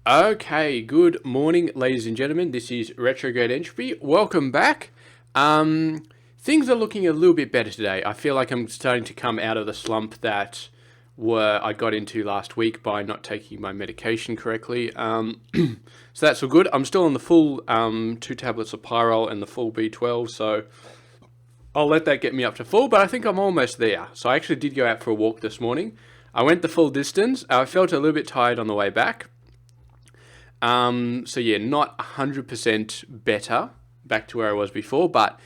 Okay, good morning, ladies and gentlemen. This is Retrograde Entropy. Welcome back. Things are looking a little bit better today. I feel like I'm starting to come out of the slump that I got into last week by not taking my medication correctly. So that's all good. I'm still on the full 2 tablets of Pyrrol and the full B12, so I'll let that get me up to full, but I think I'm almost there. So I actually did go out for a walk this morning. I went the full distance. I felt a little bit tired on the way back. So yeah, not 100% better back to where I was before, but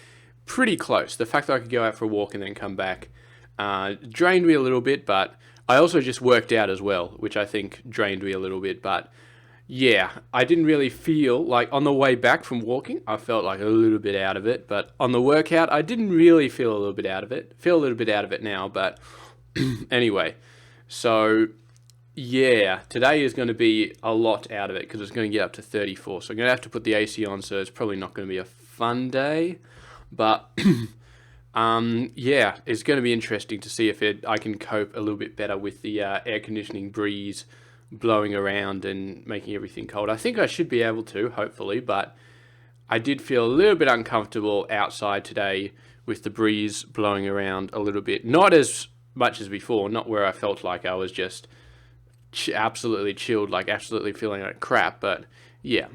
pretty close. The fact that I could go out for a walk and then come back drained me a little bit, but I also just worked out as well, which I think drained me a little bit. But yeah, I didn't really feel like on the way back from walking, I felt like a little bit out of it, but on the workout, I didn't really feel a little bit out of it. Feel a little bit out of it now, but anyway, so yeah, today is going to be a lot out of it because it's going to get up to 34. So I'm going to have to put the AC on, so it's probably not going to be a fun day. But yeah, it's going to be interesting to see if I can cope a little bit better with the air conditioning breeze blowing around and making everything cold. I think I should be able to, hopefully, but I did feel a little bit uncomfortable outside today with the breeze blowing around a little bit. Not as much as before, not where I felt like I was just absolutely chilled, like absolutely feeling like crap, but yeah.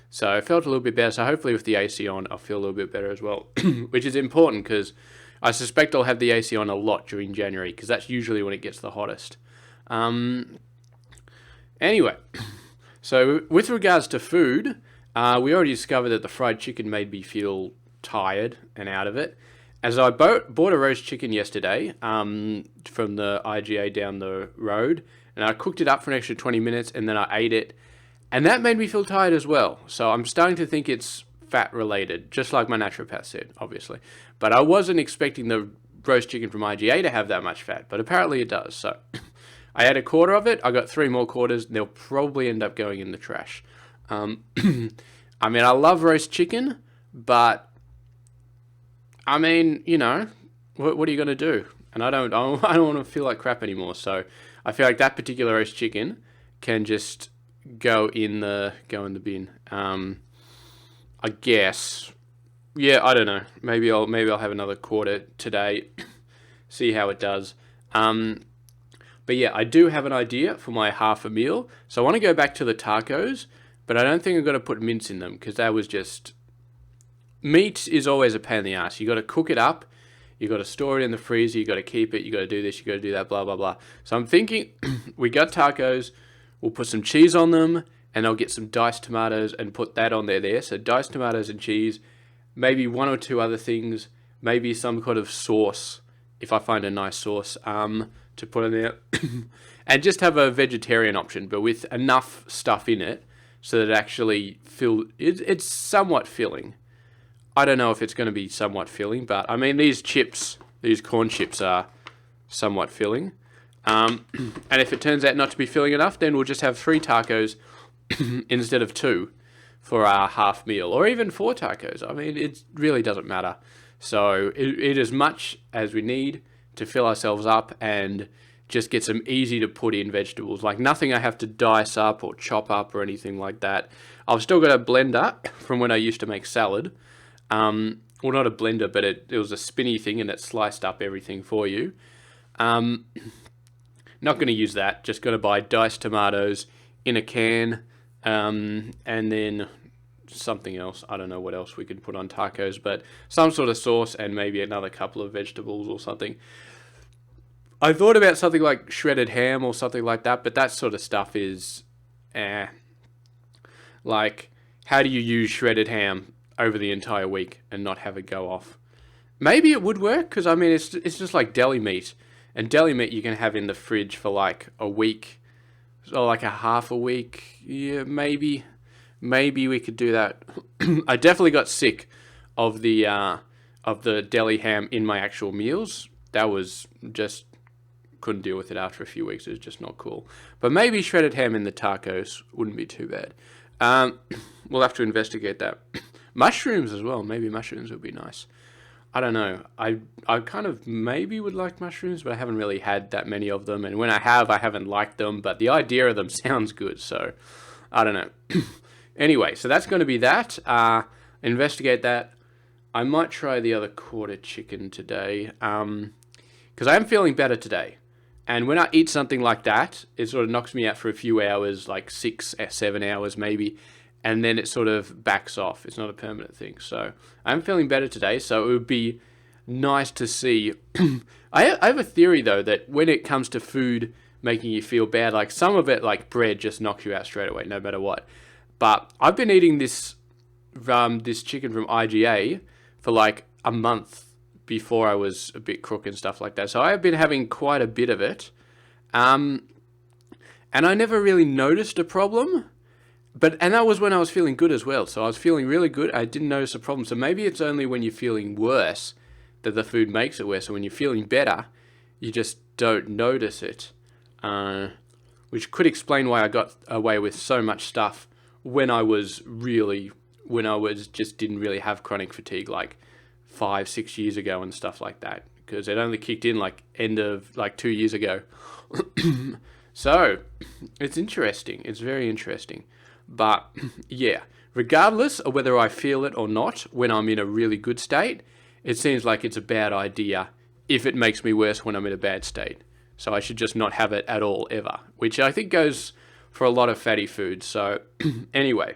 So I felt a little bit better, so hopefully with the AC on, I'll feel a little bit better as well, which is important because I suspect I'll have the AC on a lot during January because that's usually when it gets the hottest. Anyway, so with regards to food, we already discovered that the fried chicken made me feel tired and out of it. As I bought a roast chicken yesterday from the IGA down the road, and I cooked it up for an extra 20 minutes, and then I ate it, and that made me feel tired as well. So I'm starting to think it's fat related, just like my naturopath said, obviously. But I wasn't expecting the roast chicken from IGA to have that much fat, but apparently it does. So I had a quarter of it. I got 3 more quarters. They'll probably end up going in the trash. I mean, I love roast chicken, but I mean, you know, what are you going to do? And I don't want to feel like crap anymore. So I feel like that particular roast chicken can just go in the bin. I guess. Yeah, I don't know. Maybe I'll have another quarter today, see how it does. But yeah, I do have an idea for my half a meal. So I want to go back to the tacos, but I don't think I'm going to put mince in them because that was just meat is always a pain in the ass. You got to cook it up, you got to store it in the freezer, you got to keep it, you got to do this, you got to do that, blah blah blah. So I'm thinking we got tacos, we'll put some cheese on them, and I'll get some diced tomatoes and put that on there. So diced tomatoes and cheese, maybe 1 or 2 other things, maybe some kind of sauce if I find a nice sauce to put in there, and just have a vegetarian option, but with enough stuff in it so that it actually it's somewhat filling. I don't know if it's going to be somewhat filling, but I mean, these corn chips are somewhat filling. And if it turns out not to be filling enough, then we'll just have 3 tacos instead of 2 for our half meal, or even 4 tacos. I mean, it really doesn't matter. So it is much as we need to fill ourselves up and just get some easy to put in vegetables. Like nothing I have to dice up or chop up or anything like that. I've still got a blender from when I used to make salad. Well, not a blender, but it was a spinny thing and it sliced up everything for you. Not going to use that. Just going to buy diced tomatoes in a can, and then something else. I don't know what else we could put on tacos, but some sort of sauce and maybe another couple of vegetables or something. I thought about something like shredded ham or something like that, but that sort of stuff is, like, how do you use shredded ham over the entire week and not have it go off? Maybe it would work, because I mean, it's just like deli meat. And deli meat you can have in the fridge for like a week, or like a half a week. Yeah, maybe we could do that. I definitely got sick of the deli ham in my actual meals. That was just, couldn't deal with it after a few weeks. It was just not cool. But maybe shredded ham in the tacos wouldn't be too bad. We'll have to investigate that. Mushrooms as well. Maybe mushrooms would be nice. I don't know. I kind of maybe would like mushrooms, but I haven't really had that many of them. And when I have, I haven't liked them. But the idea of them sounds good, so I don't know. Anyway, so that's going to be that. Investigate that. I might try the other quarter chicken today, because I am feeling better today. And when I eat something like that, it sort of knocks me out for a few hours, like 6, 7 hours maybe, and then it sort of backs off. It's not a permanent thing. So I'm feeling better today, so it would be nice to see. I have a theory, though, that when it comes to food making you feel bad, like some of it, like bread, just knocks you out straight away, no matter what. But I've been eating this chicken from IGA for like a month before I was a bit crook and stuff like that. So I have been having quite a bit of it. And I never really noticed a problem. And that was when I was feeling good as well. So I was feeling really good. I didn't notice a problem. So maybe it's only when you're feeling worse that the food makes it worse. So when you're feeling better, you just don't notice it. Which could explain why I got away with so much stuff when I just didn't really have chronic fatigue, like 5-6 years ago and stuff like that, because it only kicked in like end of like 2 years ago. So it's interesting. It's very interesting. But yeah, regardless of whether I feel it or not, when I'm in a really good state, it seems like it's a bad idea if it makes me worse when I'm in a bad state. So I should just not have it at all, ever, which I think goes for a lot of fatty foods. So anyway,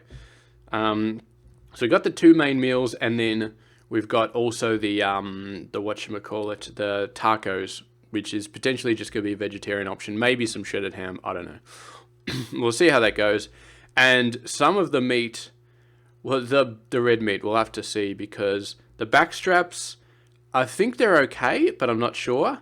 so we got the two main meals, and then we've got also the whatchamacallit, the tacos, which is potentially just going to be a vegetarian option, maybe some shredded ham, I don't know. We'll see how that goes. And some of the meat, well, the red meat, we'll have to see, because the back straps, I think they're okay, but I'm not sure.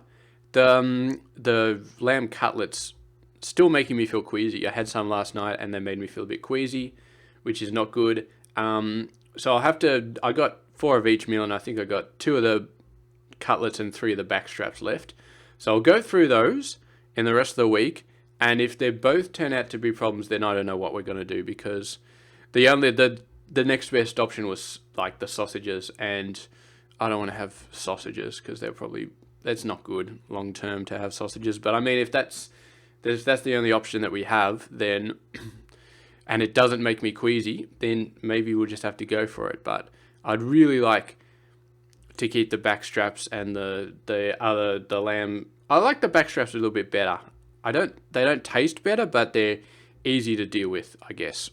The lamb cutlets still making me feel queasy. I had some last night and they made me feel a bit queasy, which is not good. So I got 4 of each meal, and I think I got 2 of the cutlets and 3 of the back straps left. So I'll go through those in the rest of the week, and if they both turn out to be problems, then I don't know what we're going to do, because the next best option was like the sausages, and I don't want to have sausages because that's not good long term to have sausages. But I mean, if that's the only option that we have, then and it doesn't make me queasy, then maybe we'll just have to go for it. But I'd really like to keep the back straps and the lamb. I like the back straps a little bit better. They don't taste better, but they're easy to deal with, I guess.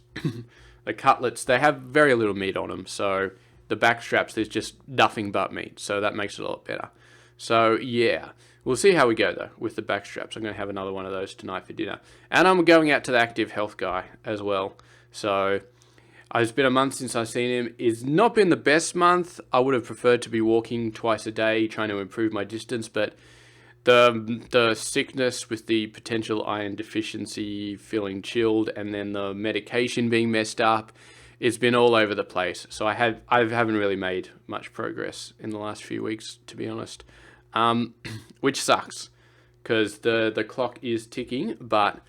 The cutlets, they have very little meat on them, so the back straps, there's just nothing but meat, so that makes it a lot better. So yeah, we'll see how we go though with the back straps. I'm going to have another one of those tonight for dinner, and I'm going out to the active health guy as well. So it's been a month since I've seen him. It's not been the best month. I would have preferred to be walking twice a day, trying to improve my distance, but the sickness with the potential iron deficiency, feeling chilled, and then the medication being messed up, it's been all over the place. So I haven't really made much progress in the last few weeks, to be honest, which sucks, because the clock is ticking. But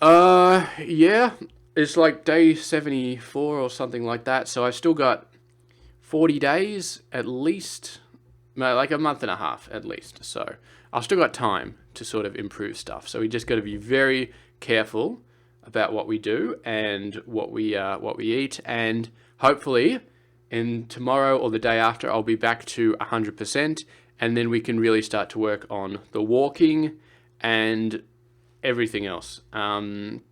yeah, it's like day 74 or something like that. So I've still got 40 days at least. No, like a month and a half at least. So I've still got time to sort of improve stuff. So we just got to be very careful about what we do and what we eat. And hopefully in tomorrow or the day after, I'll be back to 100%. And then we can really start to work on the walking and everything else, and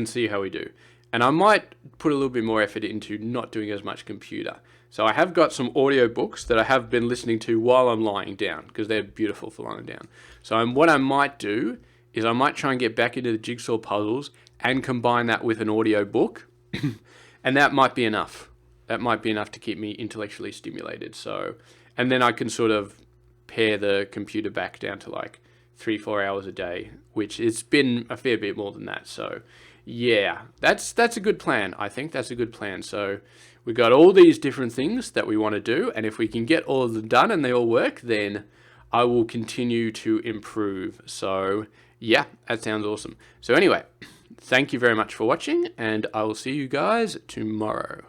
see how we do. And I might put a little bit more effort into not doing as much computer. So I have got some audio books that I have been listening to while I'm lying down, because they're beautiful for lying down. So what I might do is I might try and get back into the jigsaw puzzles and combine that with an audio book. And that might be enough. That might be enough to keep me intellectually stimulated. So, and then I can sort of pare the computer back down to like 3-4 hours a day, which it's been a fair bit more than that. So yeah, that's a good plan. I think that's a good plan. So we've got all these different things that we want to do, and if we can get all of them done and they all work, then I will continue to improve. So yeah, that sounds awesome. So anyway, thank you very much for watching, and I will see you guys tomorrow.